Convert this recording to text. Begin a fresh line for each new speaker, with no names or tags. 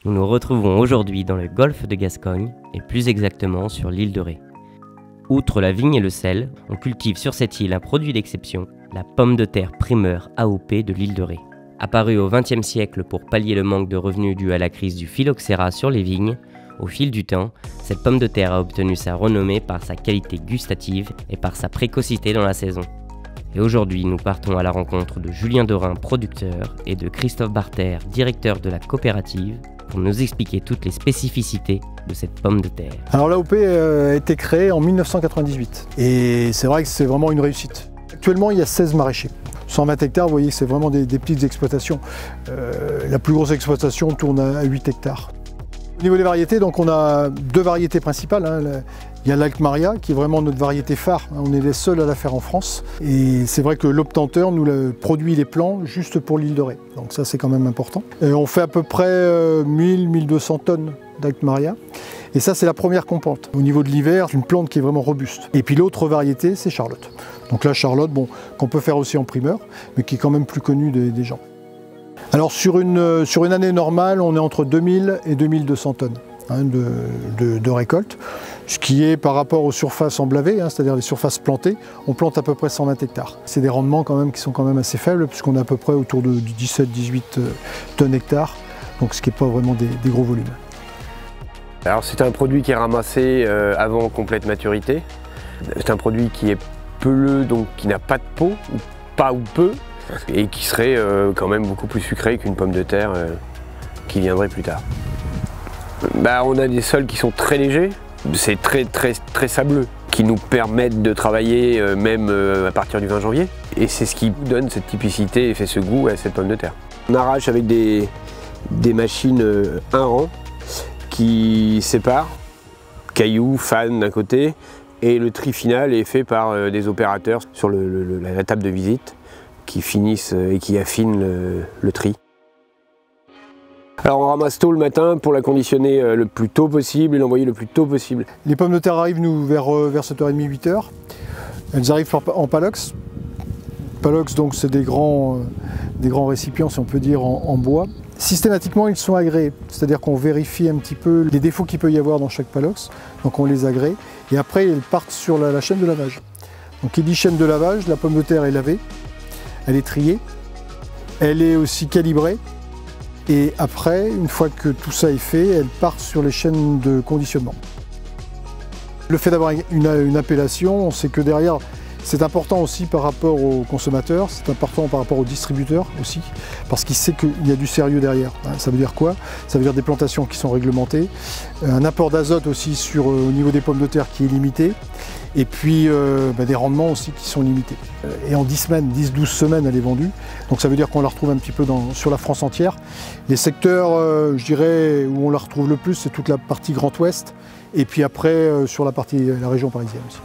Nous nous retrouvons aujourd'hui dans le golfe de Gascogne et plus exactement sur l'île de Ré. Outre la vigne et le sel, on cultive sur cette île un produit d'exception, la pomme de terre primeur AOP de l'île de Ré. Apparue au XXe siècle pour pallier le manque de revenus dû à la crise du phylloxéra sur les vignes, au fil du temps, cette pomme de terre a obtenu sa renommée par sa qualité gustative et par sa précocité dans la saison. Et aujourd'hui, nous partons à la rencontre de Julien Dorin, producteur, et de Christophe Barter, directeur de la coopérative, pour nous expliquer toutes les spécificités de cette pomme de terre.
Alors l'AOP a été créée en 1998 et c'est vrai que c'est vraiment une réussite. Actuellement, il y a 16 maraîchers. 120 hectares, vous voyez que c'est vraiment des petites exploitations. La plus grosse exploitation tourne à 8 hectares. Au niveau des variétés, donc on a deux variétés principales. Il y a l'Alt Maria qui est vraiment notre variété phare. On est les seuls à la faire en France. Et c'est vrai que l'obtenteur nous produit les plants juste pour l'île de Ré. Donc ça c'est quand même important. Et on fait à peu près 1000-1200 tonnes d'Alt Maria. Et ça c'est la première qu'on plante. Au niveau de l'hiver, c'est une plante qui est vraiment robuste. Et puis l'autre variété c'est Charlotte. Donc la Charlotte, bon, qu'on peut faire aussi en primeur, mais qui est quand même plus connue des gens. Alors sur une année normale, on est entre 2000 et 2200 tonnes de récolte, ce qui est par rapport aux surfaces emblavées, c'est-à-dire les surfaces plantées, on plante à peu près 120 hectares. C'est des rendements quand même qui sont quand même assez faibles, puisqu'on est à peu près autour de 17-18 tonnes hectares, donc ce qui n'est pas vraiment des gros volumes.
Alors c'est un produit qui est ramassé avant complète maturité. C'est un produit qui est peleux, donc qui n'a pas de peau, ou pas ou peu, et qui serait quand même beaucoup plus sucré qu'une pomme de terre qui viendrait plus tard. On a des sols qui sont très légers, c'est très sableux, qui nous permettent de travailler même à partir du 20 janvier. Et c'est ce qui donne cette typicité et fait ce goût à cette pomme de terre. On arrache avec des machines un rang qui séparent cailloux, fan d'un côté, et le tri final est fait par des opérateurs sur la table de visite qui finissent et qui affinent le tri. Alors on ramasse tôt le matin pour la conditionner le plus tôt possible et l'envoyer le plus tôt possible.
Les pommes de terre arrivent nous vers 7h30, 8h. Elles arrivent en palox. Palox, donc c'est des grands récipients, si on peut dire, en bois. Systématiquement, ils sont agréés, c'est-à-dire qu'on vérifie un petit peu les défauts qu'il peut y avoir dans chaque palox, donc on les agrée, et après ils partent sur la chaîne de lavage. Donc qui dit chaîne de lavage, la pomme de terre est lavée, elle est triée, elle est aussi calibrée, et après, une fois que tout ça est fait, elle part sur les chaînes de conditionnement. Le fait d'avoir une appellation, c'est que derrière, c'est important aussi par rapport aux consommateurs, c'est important par rapport aux distributeurs aussi, parce qu'il sait qu'il y a du sérieux derrière. Ça veut dire quoi? Ça veut dire des plantations qui sont réglementées, un apport d'azote aussi au niveau des pommes de terre qui est limité, et puis des rendements aussi qui sont limités. Et en 10-12 semaines, elle est vendue, donc ça veut dire qu'on la retrouve un petit peu sur la France entière. Les secteurs, je dirais, où on la retrouve le plus, c'est toute la partie Grand Ouest, et puis après sur la région parisienne aussi.